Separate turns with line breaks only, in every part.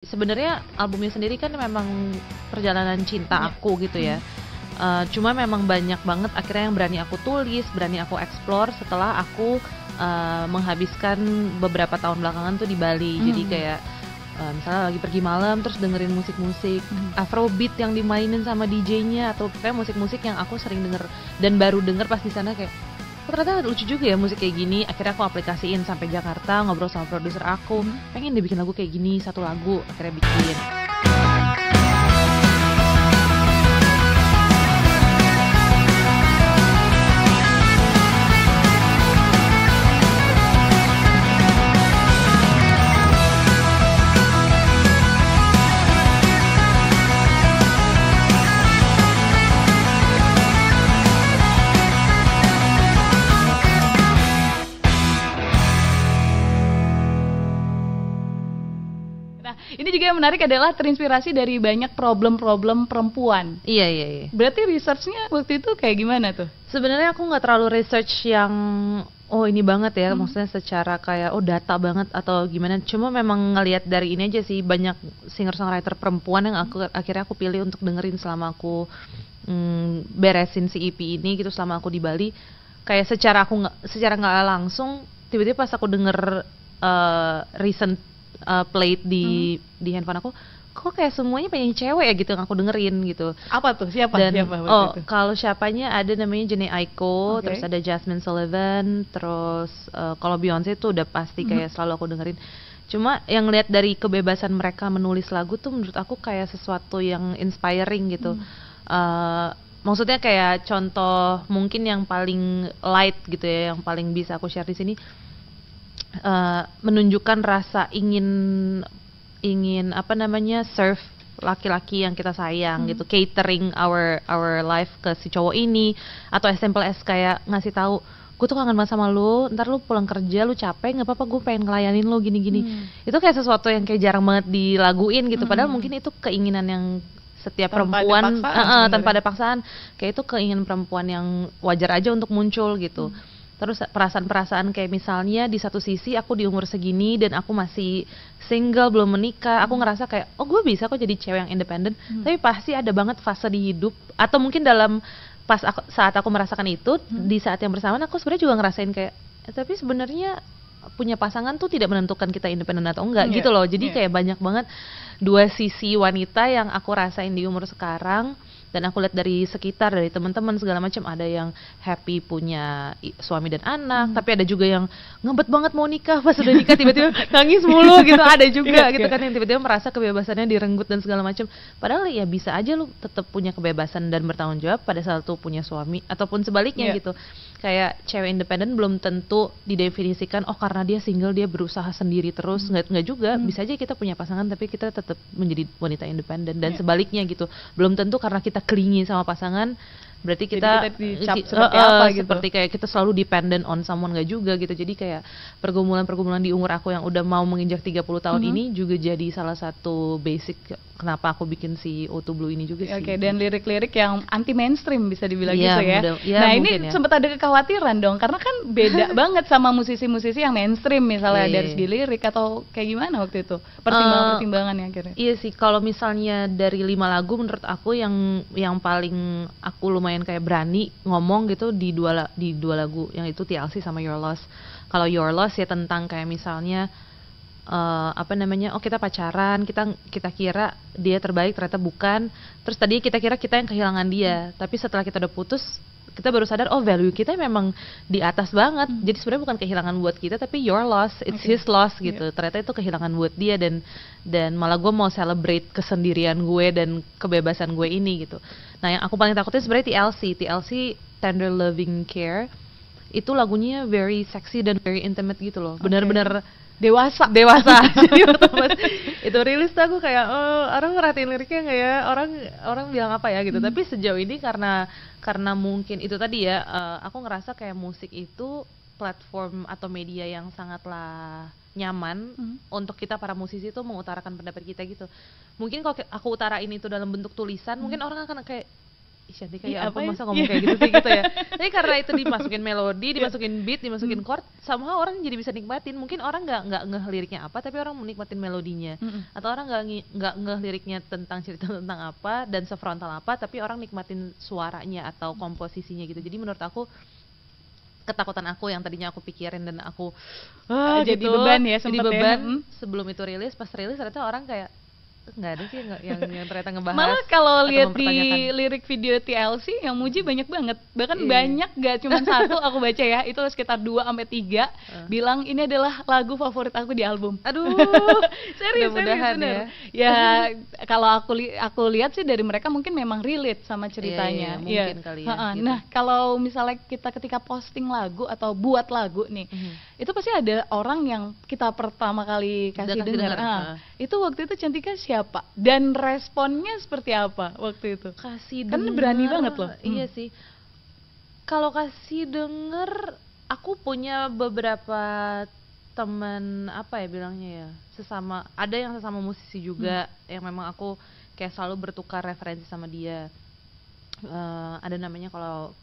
Sebenarnya albumnya sendiri kan memang perjalanan cinta
Iya.
aku gitu ya. Cuma memang banyak banget akhirnya yang berani aku tulis, berani aku explore setelah aku menghabiskan beberapa tahun belakangan tuh di Bali. Jadi kayak misalnya lagi pergi malam terus dengerin musik-musik Afrobeat yang dimainin sama DJ-nya atau kayak musik-musik yang aku sering denger dan baru denger pas di sana kayak "Oh, ternyata lucu juga ya musik kayak gini." Akhirnya aku aplikasiin sampai Jakarta, ngobrol sama produser aku, pengen deh bikin lagu kayak gini, satu lagu, akhirnya bikin.
Nah, ini juga yang menarik adalah terinspirasi dari banyak problem-problem perempuan.
Iya, iya, iya.
Berarti researchnya waktu itu kayak gimana tuh?
Sebenarnya aku nggak terlalu research yang oh ini banget ya, maksudnya secara kayak oh data banget atau gimana. Cuma memang ngelihat dari ini aja sih, banyak singer-songwriter perempuan yang akhirnya aku pilih untuk dengerin selama aku beresin si EP ini gitu, selama aku di Bali. Kayak secara nggak langsung tiba-tiba pas aku denger recent plate di handphone aku, kok kayak semuanya penyanyi cewek ya gitu yang aku dengerin gitu.
Apa tuh? Siapa?
Dan
Siapa waktu
oh
itu?
kalau siapanya ada namanya Jhené Aiko,
Oke.
terus ada Jasmine Sullivan, terus kalau Beyonce itu udah pasti kayak selalu aku dengerin. Cuma yang lihat dari kebebasan mereka menulis lagu tuh menurut aku kayak sesuatu yang inspiring gitu. Maksudnya kayak contoh mungkin yang paling light gitu ya, yang paling bisa aku share di sini, menunjukkan rasa ingin apa namanya serve laki-laki yang kita sayang gitu, catering our life ke si cowok ini, atau as simple as kayak ngasih tahu gue tuh kangen banget sama lu, ntar lu pulang kerja lu capek nggak apa-apa gue pengen ngelayanin lu gini-gini. Itu kayak sesuatu yang kayak jarang banget dilaguin gitu, padahal mungkin itu keinginan yang setiap
Tanpa ada
perempuan
paksaan
tanpa
sebenarnya.
ada paksaan, kayak itu keinginan perempuan yang wajar aja untuk muncul gitu. Terus perasaan-perasaan kayak misalnya di satu sisi aku di umur segini dan aku masih single, belum menikah, aku ngerasa kayak oh gue bisa kok jadi cewek yang independen. Tapi pasti ada banget fase di hidup atau mungkin dalam saat aku merasakan itu, di saat yang bersamaan aku sebenarnya juga ngerasain kayak tapi sebenarnya punya pasangan tuh tidak menentukan kita independen atau enggak
Iya,
gitu loh. Jadi
iya.
kayak banyak banget dua sisi wanita yang aku rasain di umur sekarang. Dan aku lihat dari sekitar, dari teman-teman segala macam, ada yang happy punya suami dan anak, tapi ada juga yang ngebet banget mau nikah, pas udah nikah tiba-tiba nangis mulu gitu, ada juga
Iya,
gitu
iya.
kan, yang tiba-tiba merasa kebebasannya direnggut dan segala macam. Padahal ya bisa aja lu tetap punya kebebasan dan bertanggung jawab pada saat lu punya suami, ataupun sebaliknya
Iya.
gitu. Kayak cewek independen belum tentu didefinisikan oh karena dia single dia berusaha sendiri terus, nggak juga, bisa aja kita punya pasangan tapi kita tetap menjadi wanita independen, dan
Iya.
sebaliknya gitu. Belum tentu karena kita clingy sama pasangan berarti
Jadi
kita,
kita dicap seperti apa gitu.
seperti kayak kita selalu dependent on someone, nggak juga gitu. Jadi kayak pergumulan-pergumulan di umur aku yang udah mau menginjak 30 tahun ini juga jadi salah satu basic kenapa aku bikin si O2 Blue ini juga sih.
Oke, dan lirik-lirik yang anti mainstream bisa dibilang
Iya,
gitu ya.
ya,
Nah,
mungkin
ini
ya.
sempat ada kekhawatiran dong karena kan beda banget sama musisi-musisi yang mainstream misalnya
Iya,
dari
iya.
segi lirik atau kayak gimana waktu itu? Pertimbangan-pertimbangannya akhirnya.
Iya sih, kalau misalnya dari 5 lagu menurut aku yang paling aku lumayan kayak berani ngomong gitu di dua lagu, yang itu TLC sama Your Loss. Kalau Your Loss ya tentang kayak misalnya apa namanya, oh kita pacaran, kita kira dia terbaik ternyata bukan, terus tadi kita kira kita yang kehilangan dia, tapi setelah kita udah putus kita baru sadar oh value kita memang di atas banget. Jadi sebenarnya bukan kehilangan buat kita tapi your loss, it's his loss gitu. Ternyata itu kehilangan buat dia, dan malah gue mau celebrate kesendirian gue dan kebebasan gue ini gitu. Nah yang aku paling takutin sebenarnya TLC Tender Loving Care, itu lagunya very sexy dan very intimate gitu loh, benar-benar
Dewasa.
Jadi waktu pas itu rilis tuh aku kayak orang ngerhatiin liriknya nggak ya, orang bilang apa ya gitu. Tapi sejauh ini karena mungkin itu tadi ya, aku ngerasa kayak musik itu platform atau media yang sangatlah nyaman untuk kita para musisi itu mengutarakan pendapat kita gitu. Mungkin kalau aku utarain itu dalam bentuk tulisan, mungkin orang akan kayak Ih, Shantika
Iya,
ya
apa
ampun
ya?
masa ngomong kayak gitu sih gitu ya. Tapi karena itu dimasukin melodi, dimasukin beat, dimasukin chord, somehow orang jadi bisa nikmatin. Mungkin orang nggak ngeh liriknya apa, tapi orang menikmatin melodinya. Atau orang nggak ngeh liriknya tentang cerita tentang apa dan sefrontal apa, tapi orang nikmatin suaranya atau komposisinya gitu. Jadi menurut aku ketakutan aku yang tadinya aku pikirin dan aku
Jadi
gitu,
beban ya
jadi
sempet ya.
beban sebelum itu rilis, pas rilis ternyata orang kayak nggak ada sih yang ternyata ngebahas
Malah kalau
atau
lihat di
mempertanyakan.
lirik video TLC yang muji banyak banget. Bahkan
Iya.
banyak, gak cuma satu aku baca ya. Itu sekitar 2 sampai 3 bilang ini adalah lagu favorit aku di album.
Aduh,
Serius,
mudah-mudahan
bener.
ya.
Ya kalau aku lihat sih dari mereka mungkin memang relate sama ceritanya.
Iya, mungkin kali ya,
Ha-ha.
gitu.
Nah, kalau misalnya kita ketika posting lagu atau buat lagu nih, itu pasti ada orang yang kita pertama kali
Udah
kasih
kasih
dengar.
denger,
Itu waktu itu Cantika siapa? Dan responnya seperti apa waktu itu?
Kasih
Kan
denger,
berani banget loh.
Iya sih. Kalau kasih denger, aku punya beberapa teman apa ya bilangnya ya, sesama, ada yang sesama musisi juga yang memang aku kayak selalu bertukar referensi sama dia. Ada namanya, kalau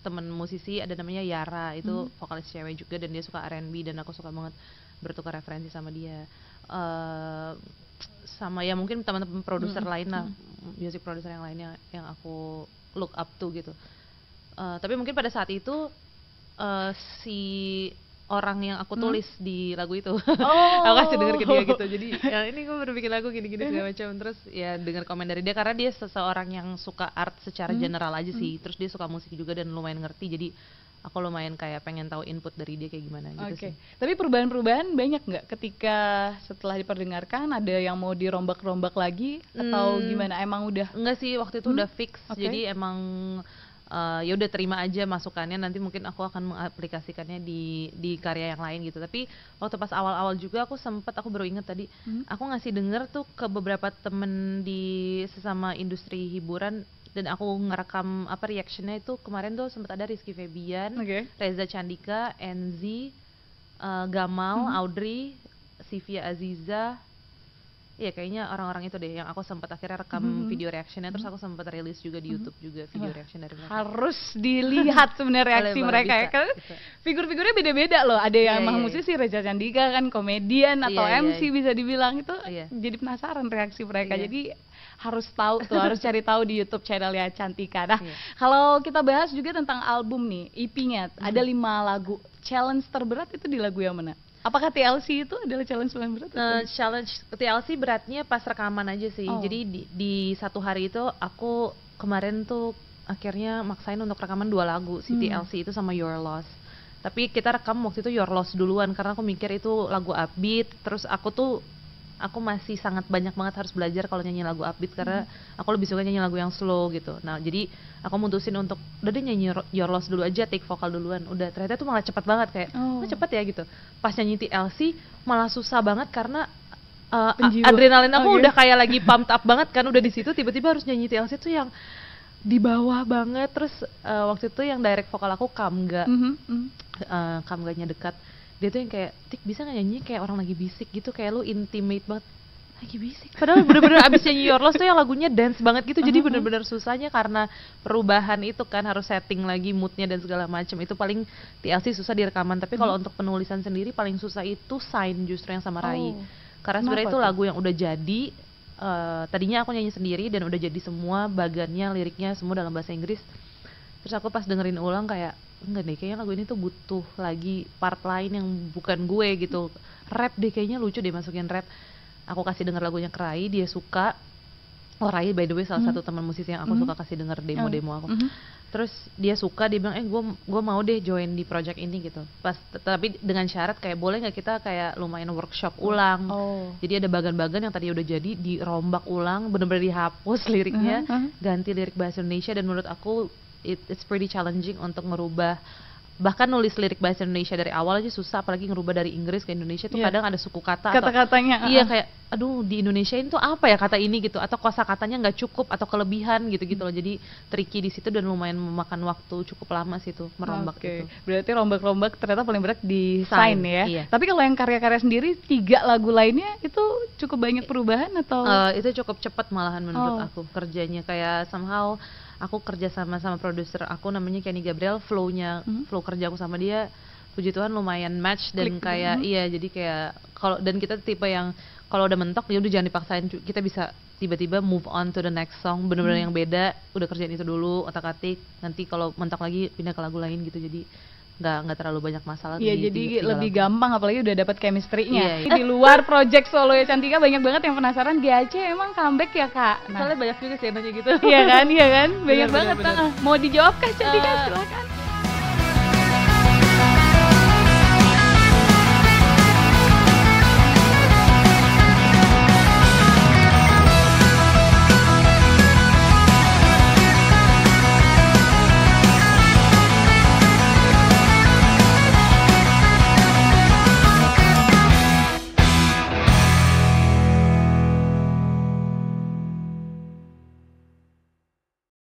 temen musisi ada namanya Yara, itu vokalis cewek juga dan dia suka R&B dan aku suka banget bertukar referensi sama dia. Sama ya mungkin teman-teman produser lain lah, music producer yang lainnya yang aku look up to gitu. Tapi mungkin pada saat itu si orang yang aku tulis di lagu itu aku kasih denger ke dia gitu, jadi ya ini gue baru bikin lagu gini-gini segala macam, terus ya dengar komen dari dia karena dia seseorang yang suka art secara general aja sih, terus dia suka musik juga dan lumayan ngerti, jadi aku lumayan kayak pengen tahu input dari dia kayak gimana gitu sih.
Tapi perubahan-perubahan banyak nggak ketika setelah diperdengarkan, ada yang mau dirombak-rombak lagi atau gimana? Emang udah?
Enggak sih, waktu itu udah fix.
Oke.
Jadi emang ya udah terima aja masukannya, nanti mungkin aku akan mengaplikasikannya di karya yang lain gitu. Tapi waktu pas awal-awal juga aku baru inget tadi, aku ngasih denger tuh ke beberapa temen di sesama industri hiburan, dan aku ngerekam apa reactionnya itu kemarin tuh sempat ada Rizky Febian, Reza Candika, Enzi, Gamal, Audrey, Sivia Aziza. Iya kayaknya orang-orang itu deh yang aku sempat akhirnya rekam video reactionnya, terus aku sempat rilis juga di YouTube juga video reaction dari mereka.
Harus dilihat sebenarnya reaksi
Boleh,
mereka ya,
bisa,
karena
bisa.
figur-figurnya beda-beda loh. Ada yang
Iya,
emang
iya,
musisi, Reza Candika kan komedian atau
Iya, iya,
MC bisa dibilang itu.
Iya.
Jadi penasaran reaksi mereka.
Iya.
Jadi harus tahu tuh, harus cari tahu di YouTube channelnya Cantika. Nah,
Iya.
kalau kita bahas juga tentang album nih, EP-nya ada 5 lagu. Challenge terberat itu di lagu yang mana? Apakah TLC itu adalah challenge paling berat?
Challenge TLC beratnya pas rekaman aja sih. Jadi di satu hari itu aku kemarin tuh akhirnya maksain untuk rekaman 2 lagu, si TLC itu sama Your Loss. Tapi kita rekam waktu itu Your Loss duluan karena aku mikir itu lagu upbeat, terus aku masih sangat banyak banget harus belajar kalau nyanyi lagu upbeat karena aku lebih suka nyanyi lagu yang slow gitu. Nah jadi aku mutusin untuk udah deh nyanyi Your Loss dulu aja, take vokal duluan. Udah ternyata itu malah cepat banget, kayak cepet ya gitu. Pas nyanyi TLC malah susah banget karena adrenalin aku udah kayak lagi pumped up banget kan, udah di situ tiba-tiba harus nyanyi TLC tuh yang di bawah banget. Terus waktu itu yang direct vokal aku Kamga, Kamganya dekat. Dia tuh yang kayak, Tik bisa gak nyanyi kayak orang lagi bisik gitu, kayak lu intimate banget lagi bisik, padahal bener-bener abis nyanyi Your Loss tuh yang lagunya dance banget gitu. Jadi bener-bener susahnya karena perubahan itu kan, harus setting lagi moodnya dan segala macam. Itu paling TLC susah di rekaman. Tapi kalau untuk penulisan sendiri paling susah itu Sign, justru yang sama Rai. Karena sebenarnya itu lagu yang udah jadi, tadinya aku nyanyi sendiri dan udah jadi semua bagannya, liriknya semua dalam bahasa Inggris. Terus aku pas dengerin ulang kayak, enggak deh, kayaknya lagu ini tuh butuh lagi part lain yang bukan gue gitu. Rap deh, kayaknya lucu deh masukin rap. Aku kasih denger lagunya ke Rai, dia suka. Rai by the way salah satu teman musisi yang aku suka kasih denger demo-demo aku. Terus dia suka, dia bilang gue mau deh join di project ini gitu. Tapi dengan syarat kayak boleh nggak kita kayak lumayan workshop ulang. Jadi ada bagan-bagan yang tadi udah jadi dirombak ulang, bener-bener dihapus liriknya, ganti lirik bahasa Indonesia. Dan menurut aku it's pretty challenging untuk ngerubah, bahkan nulis lirik bahasa Indonesia dari awal aja susah, apalagi ngerubah dari Inggris ke Indonesia tuh kadang ada suku kata
kata-katanya
iya kayak aduh di Indonesia itu apa ya kata ini gitu, atau kosakatanya nggak cukup atau kelebihan gitu loh. Jadi tricky di situ dan lumayan memakan waktu cukup lama sih tuh merombak itu.
Berarti rombak-rombak ternyata paling berat di Sign ya.
Iya.
Tapi kalau yang karya-karya sendiri 3 lagu lainnya itu cukup banyak perubahan atau
itu cukup cepat malahan menurut aku kerjanya, kayak somehow aku kerja sama produser aku namanya Kenny Gabriel, flow kerja aku sama dia puji Tuhan lumayan match dan
Klik
kayak
gitu.
iya jadi kayak kalau dan kita tipe yang kalau udah mentok ya udah jangan dipaksain, kita bisa tiba-tiba move on to the next song, bener-bener yang beda, udah kerjain itu dulu otak-atik, nanti kalau mentok lagi pindah ke lagu lain gitu, jadi nggak terlalu banyak masalah.
Iya, jadi
tiga
lebih
lagu.
gampang apalagi udah dapat chemistry-nya.
Iya.
Di luar project solo ya Cantika banyak banget yang penasaran GAC emang comeback ya Kak.
Soalnya banyak juga sih yang nanya gitu.
Iya kan, banyak
Benar,
banget.
benar.
Mau dijawab Kak Cantika?
Eh,
Silakan.